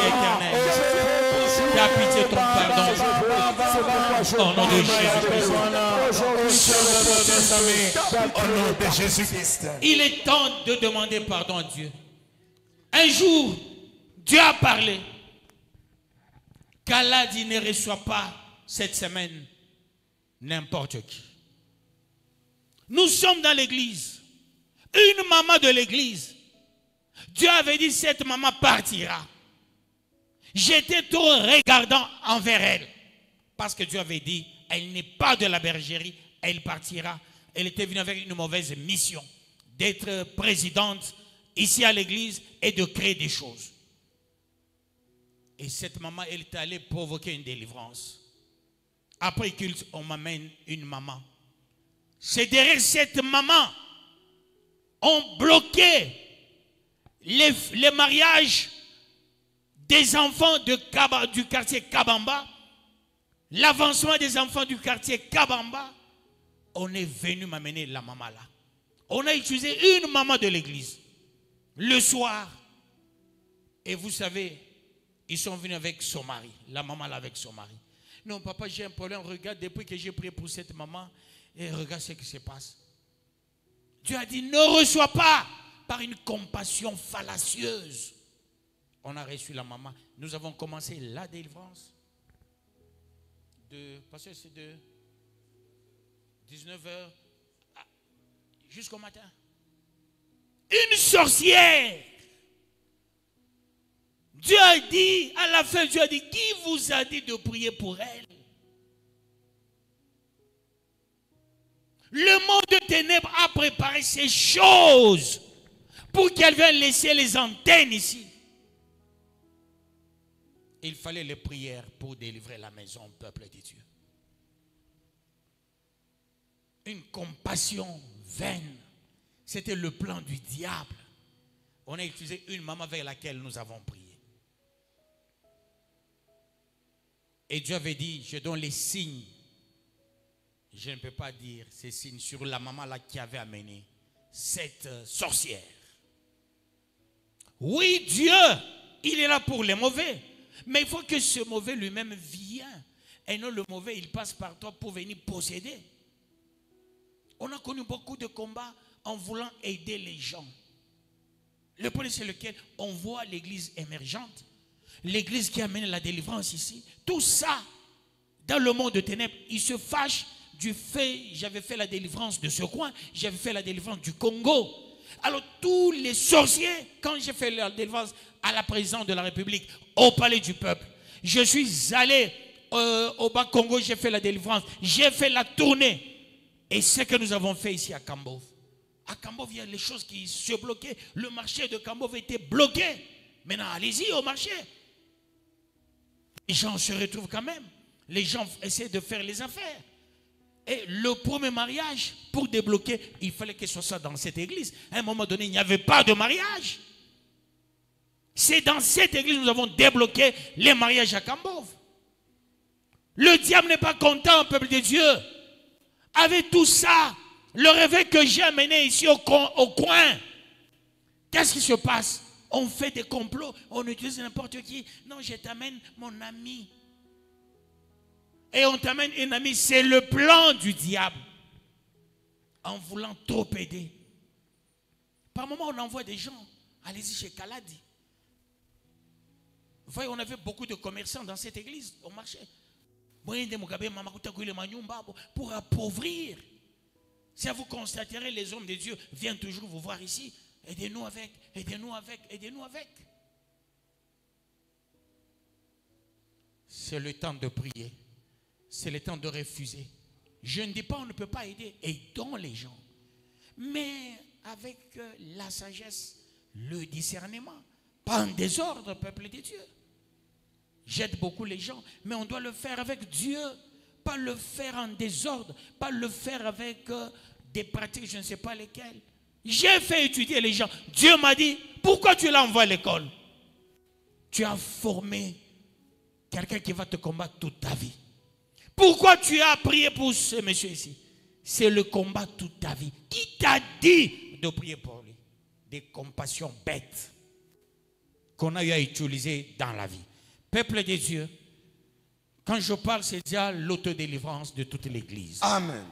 éternelle, ta pitié, ton pardon, au nom de Jésus-Christ. Il est temps de demander pardon à Dieu. Un jour, Dieu a parlé. Qu'Allah dit ne reçoit pas cette semaine n'importe qui. Nous sommes dans l'église. Une maman de l'église. Dieu avait dit, cette maman partira. J'étais trop regardant envers elle. Parce que Dieu avait dit, elle n'est pas de la bergerie, elle partira. Elle était venue avec une mauvaise mission. D'être présidente ici à l'église et de créer des choses. Et cette maman, elle est allée provoquer une délivrance. Après culte, on m'amène une maman. C'est derrière cette maman, on bloqué les mariages des enfants du quartier Kabamba, l'avancement des enfants du quartier Kabamba. On est venu m'amener la maman là. On a utilisé une maman de l'église le soir. Et vous savez, ils sont venus avec son mari. La maman là avec son mari. Non, papa, j'ai un problème. Regarde, depuis que j'ai prié pour cette maman, et regarde ce qui se passe. Dieu a dit, ne reçois pas par une compassion fallacieuse. On a reçu la maman. Nous avons commencé la délivrance. Parce que c'est de 19h jusqu'au matin. Une sorcière. Dieu a dit, à la fin, Dieu a dit, qui vous a dit de prier pour elle? Le monde de ténèbres a préparé ces choses pour qu'elle vienne laisser les antennes ici. Il fallait les prières pour délivrer la maison au peuple de Dieu. Une compassion vaine. C'était le plan du diable. On a utilisé une maman avec laquelle nous avons prié. Et Dieu avait dit, je donne les signes. Je ne peux pas dire ces signes sur la maman là qui avait amené cette sorcière. Oui, Dieu, il est là pour les mauvais. Mais il faut que ce mauvais lui-même vienne. Et non le mauvais, il passe par toi pour venir posséder. On a connu beaucoup de combats en voulant aider les gens. Le point c'est lequel on voit l'église émergente. L'église qui amène la délivrance ici. Tout ça, dans le monde de ténèbres, il se fâche du fait, j'avais fait la délivrance de ce coin, j'avais fait la délivrance du Congo. Alors tous les sorciers, quand j'ai fait la délivrance à la présidente de la République, au palais du peuple, je suis allé au Bas-Congo, j'ai fait la délivrance, j'ai fait la tournée. Et ce que nous avons fait ici à Kambov. À Kambov, il y a les choses qui se bloquaient. Le marché de Kambov était bloqué. Maintenant, allez-y au marché. Les gens se retrouvent quand même. Les gens essaient de faire les affaires. Et le premier mariage, pour débloquer, il fallait que ce soit dans cette église. À un moment donné, il n'y avait pas de mariage. C'est dans cette église que nous avons débloqué les mariages à Kambov. Le diable n'est pas content, peuple de Dieu. Avec tout ça, le réveil que j'ai amené ici au coin, qu'est-ce qui se passe? On fait des complots, on utilise n'importe qui. Non, je t'amène mon ami. Et on t'amène un ami, c'est le plan du diable. En voulant trop aider. Par moment, on envoie des gens. Allez-y chez Kaladi. Vous voyez, on avait beaucoup de commerçants dans cette église, au marché. Pour appauvrir. Si vous constaterez, les hommes de Dieu viennent toujours vous voir ici. Aidez-nous avec, aidez-nous avec, aidez-nous avec. C'est le temps de prier. C'est le temps de refuser. Je ne dis pas on ne peut pas aider. Aidons les gens. Mais avec la sagesse, le discernement. Pas en désordre, peuple de Dieu. J'aide beaucoup les gens, mais on doit le faire avec Dieu. Pas le faire en désordre. Pas le faire avec des pratiques, je ne sais pas lesquelles. J'ai fait étudier les gens. Dieu m'a dit, pourquoi tu l'envoies à l'école? Tu as formé quelqu'un qui va te combattre toute ta vie. Pourquoi tu as prié pour ce monsieur ici? C'est le combat toute ta vie. Qui t'a dit de prier pour lui? Des compassions bêtes qu'on a eu à utiliser dans la vie. Peuple de Dieu, quand je parle, c'est déjà l'autodélivrance de toute l'église. Amen.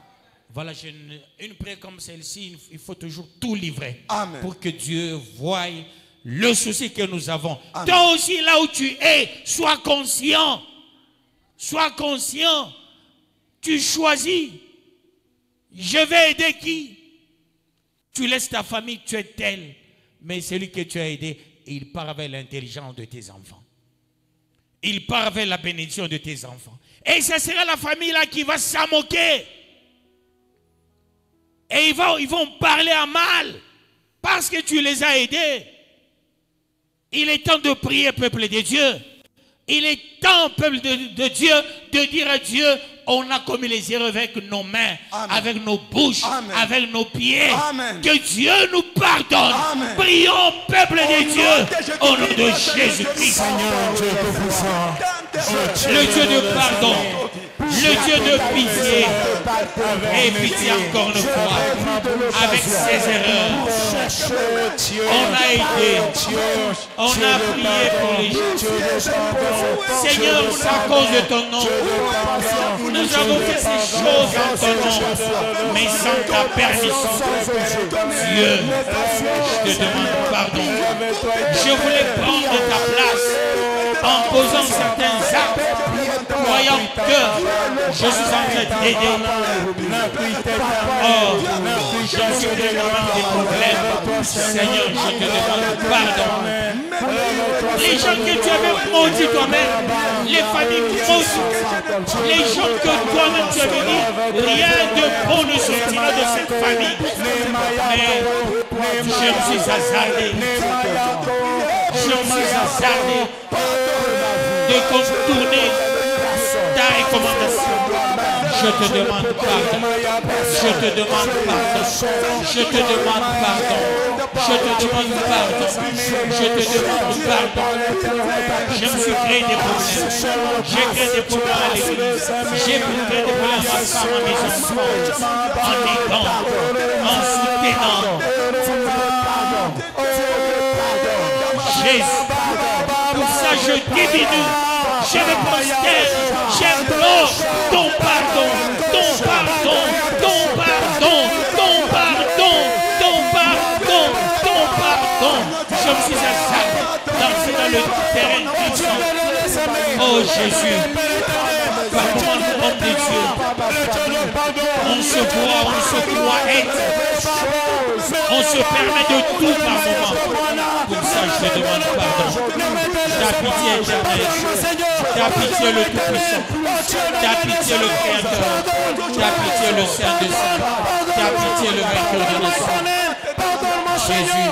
Voilà, une prière comme celle-ci, il faut toujours tout livrer. Amen. Pour que Dieu voie le souci que nous avons. Amen. Toi aussi, là où tu es, sois conscient. Sois conscient. tu choisis, je vais aider qui? Tu laisses ta famille, tu es tel. Mais celui que tu as aidé, il part avec l'intelligence de tes enfants. Il part avec la bénédiction de tes enfants. Et ce sera la famille là qui va s'en moquer. Et ils vont parler à mal. Parce que tu les as aidés. Il est temps de prier, peuple de Dieu. Il est temps, peuple de Dieu, de dire à Dieu, on a commis les erreurs avec nos mains, Amen. Avec nos bouches, Amen. Avec nos pieds. Amen. Que Dieu nous pardonne. Amen. Prions, peuple de Dieu, au nom de Jésus-Christ. Le Dieu de pardon, le Dieu de pitié, et pitié encore une fois, avec ses erreurs. On a aidé, on a prié pour les gens. Seigneur, à cause de ton nom, nous avons fait ces choses en ton nom, mais sans ta permission. Dieu, je te demande pardon. Je voulais prendre ta place en posant certains actes, croyant que je suis en train d'aider. Oh, je suis vraiment des problèmes. Seigneur, je te demande pardon. Les gens que tu avais maudits toi-même, les familles maudites, les gens que toi-même tu avais dit, rien de bon ne sortira de cette famille. Mais je me suis hasardé. Je me suis hasardé de contourner ta recommandation. Je te demande pardon. Je te demande pardon. Je te demande pardon. Je te demande pardon. Je te demande pardon. Je me suis créé des problèmes. J'ai créé des problèmes à l'église. J'ai créé des problèmes à ma femme, à mes enfants. En aidant, en soutenant. Jésus. Pour ça je diminue. Je me prosterne, j'implore ton pardon, ton pardon, ton pardon, ton pardon, ton pardon, ton pardon. Je me suis assis dans le terrain glissant. Oh Jésus, pardonne-moi, homme de Dieu. On se croit être. On se permet de tout par moment. Pour ça, je te demande pardon. Ta pitié éternelle. Ta pitié le Tout-Puissant. Ta pitié le Créateur. Ta pitié le Saint de Saints. Ta pitié le Vainqueur de nations. Jésus,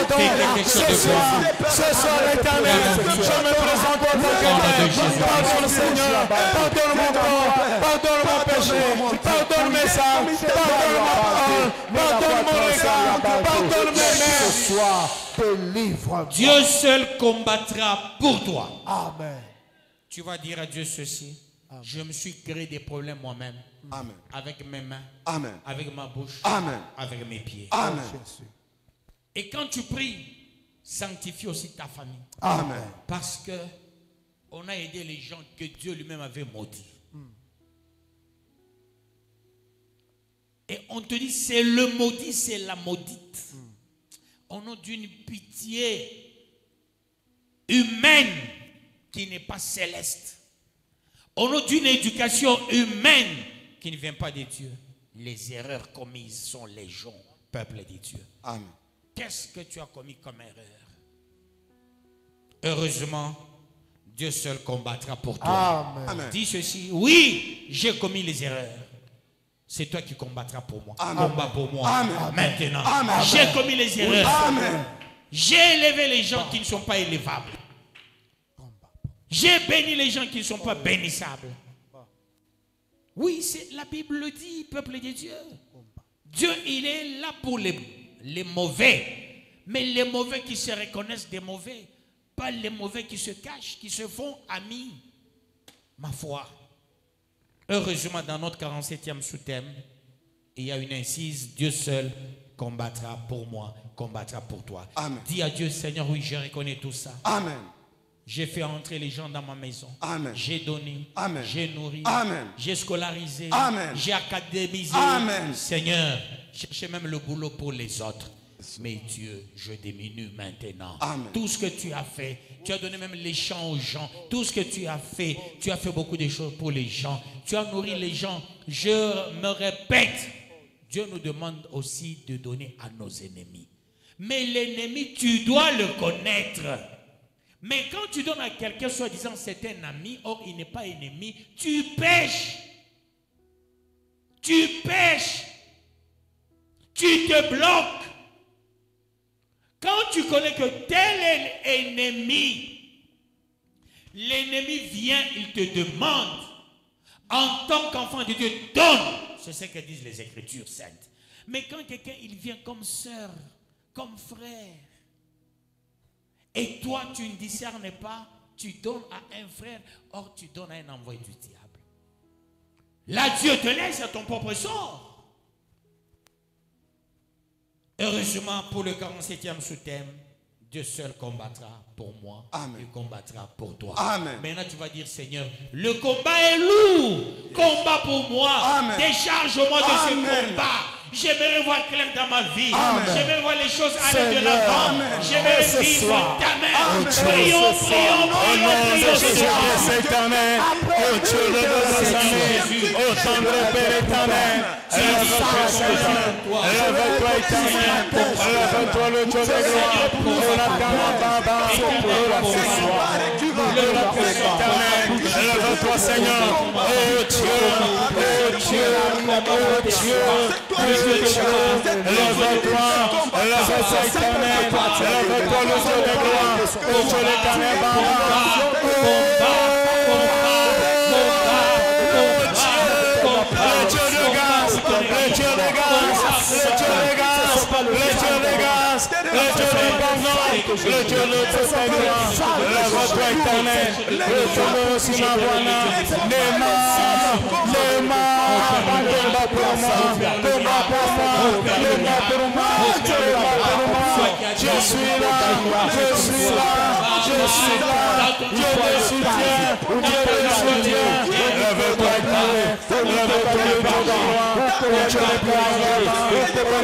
fais quelque chose de bon. Ce soir, l'éternel, je me présente au nom de Jésus. Seigneur, pardonne mon corps, pardonne mon péché, pardonne mes âmes, pardonne ma parole, pardonne mon regard, pardonne mes mains. Ce soir, délivre-moi. Dieu seul combattra pour toi. Amen. Tu vas dire à Dieu ceci. Amen. Je me suis créé des problèmes moi-même. Amen. Avec mes mains. Amen. Avec ma bouche. Amen. Avec mes pieds. Amen. Et quand tu pries, sanctifie aussi ta famille. Amen. Parce que on a aidé les gens que Dieu lui-même avait maudits. Et on te dit, c'est le maudit, c'est la maudite. Au nom d'une pitié humaine qui n'est pas céleste. Au nom d'une éducation humaine qui ne vient pas de Dieu. Les erreurs commises sont légion, peuple de Dieu. Amen. Qu'est-ce que tu as commis comme erreur? Heureusement, Dieu seul combattra pour toi. Amen. Dis ceci, oui, j'ai commis les erreurs. C'est toi qui combattras pour moi. Amen. Combat pour moi. Amen. Maintenant. J'ai commis les erreurs. Amen. J'ai élevé les gens qui ne sont pas élevables. J'ai béni les gens qui ne sont pas bénissables. Oui, la Bible le dit, peuple de Dieu. Dieu, il est là pour les mauvais. Mais les mauvais qui se reconnaissent des mauvais. Pas les mauvais qui se cachent, qui se font amis. Ma foi. Heureusement, dans notre 47e sous-thème, il y a une incise. Dieu seul combattra pour moi, combattra pour toi. Amen. Dis à Dieu, Seigneur, oui, je reconnais tout ça. Amen. J'ai fait entrer les gens dans ma maison. J'ai donné. J'ai nourri. J'ai scolarisé. J'ai académisé. Seigneur, cherchez même le boulot pour les autres. Mais Dieu, je diminue maintenant. Amen. Tout ce que tu as fait, tu as donné même les champs aux gens. Tout ce que tu as fait beaucoup de choses pour les gens. Tu as nourri les gens. Je me répète, Dieu nous demande aussi de donner à nos ennemis. Mais l'ennemi, tu dois le connaître. Mais quand tu donnes à quelqu'un, soi-disant c'est un ami, or il n'est pas ennemi, tu pêches. Tu pêches. Tu te bloques. Quand tu connais que tel est l'ennemi, l'ennemi vient, il te demande, en tant qu'enfant de Dieu, donne. C'est ce que disent les Écritures saintes. Mais quand quelqu'un, il vient comme sœur, comme frère, et toi, tu ne discernes pas, tu donnes à un frère, or tu donnes à un envoyé du diable. Là, Dieu te laisse à ton propre sort. Heureusement, pour le 47e sous-thème, Dieu seul combattra pour moi. Amen. Il combattra pour toi. Amen. Maintenant, tu vas dire, Seigneur, le combat est lourd. Combat pour moi. Amen. Décharge-moi de ce Amen. combat. J'aimerais voir clair dans ma vie. Amen. J'aimerais voir les choses aller de Seigneur. l'avant. Amen. J'aimerais Ce vivre soir. ta main. Amen. Prions, prions, Au nom de prions, Jésus prions. Christ éternel, au Dieu de nos années, au tendre Père éternel, élève-toi Seigneur, élève-toi éternel, élève-toi le Dieu de gloire, pour la Baba, pour la Seigneur, élève-toi Seigneur, oh Dieu, oh Dieu, oh Dieu, élève-toi éternel, élève-toi le Dieu de gloire, oh Dieu l'éternel, le Dieu de grâce, le Dieu de grâce, le Dieu de grâce, le Dieu de grâce, le Dieu de pardon, le Dieu de toute gloire, le votre éternel, le Dieu de Sinabwana, Nema, combat pour moi, combat pour moi, combat pour moi, combat pour moi, je suis là, je suis là, je suis là, Dieu me soutient, Dieu me soutient, lève-toi éternel, lève-toi le Dieu de gloire, le Dieu de gloire, le Dieu de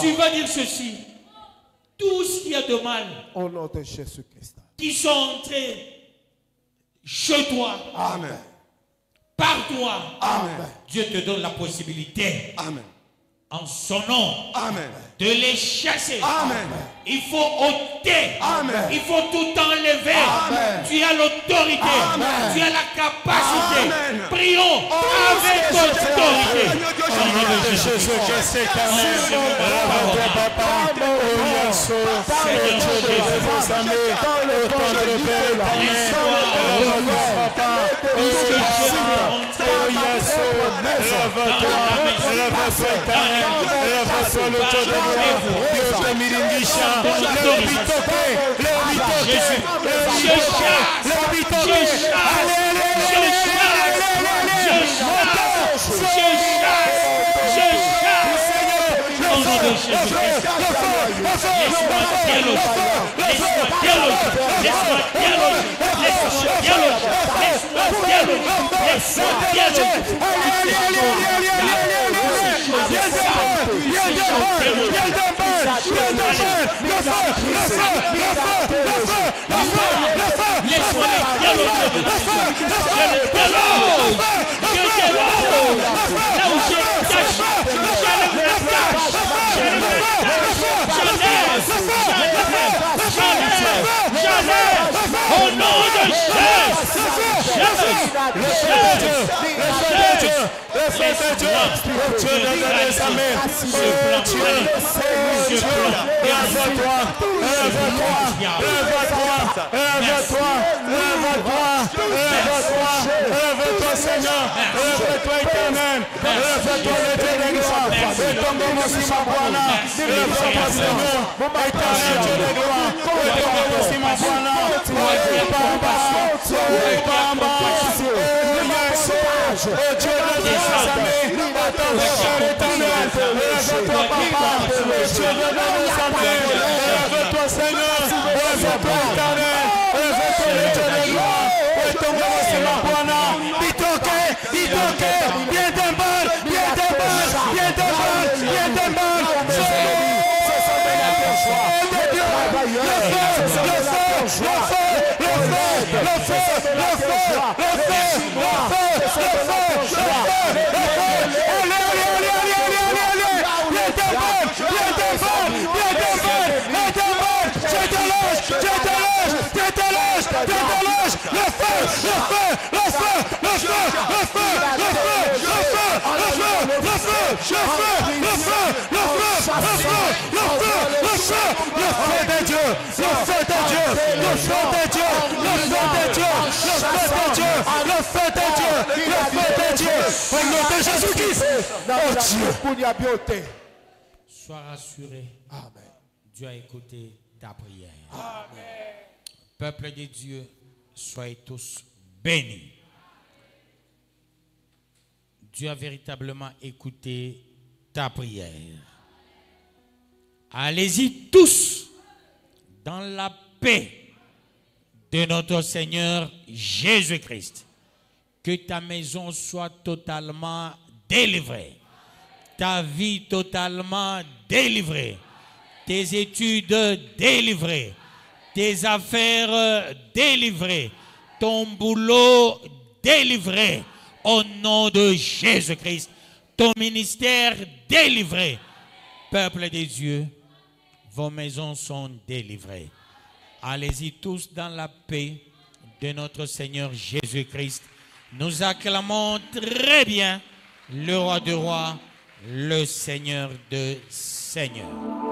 Tu vas dire ceci. Tout ce qu'il y a de mal au nom de Jésus-Christ, qui sont entrés chez toi, Amen. par toi, Amen. Dieu te donne la possibilité, Amen. en son nom, Amen. de les chasser. Amen. Il faut ôter. Amen. Il faut tout enlever. Amen. Tu as l'autorité. Amen. Tu as la capacité. Amen. Prions avec autorité. Au nom de Jésus-Christ éternel, lève-toi, papa, oh Yesu, le Dieu de Jérusalem, le temps de Père éternel, lève-toi, papa, oh Yesu, lève-toi éternel, lève-toi le Dieu de gloire, Dieu de Miringisha, le bitoké, Au nom de lève-toi Seigneur, lève-toi éternel, lève-toi le Dieu de gloire, lève-toi Seigneur, éternel Dieu de gloire, lève-toi Seigneur, lève-toi éternel, lève-toi le Dieu de gloire, Sois rassuré. Amen. Dieu a écouté ta prière. Amen. Peuple de Dieu, soyez tous bénis. Dieu a véritablement écouté ta prière. Allez-y tous dans la paix de notre Seigneur Jésus-Christ. Que ta maison soit totalement délivrée. Ta vie totalement délivrée. Tes études délivrées. Tes affaires délivrées. Ton boulot délivré. Au nom de Jésus-Christ. Ton ministère délivré. Peuple des dieux, vos maisons sont délivrées. Allez-y tous dans la paix de notre Seigneur Jésus-Christ. Nous acclamons très bien le roi de rois, le Seigneur de seigneurs.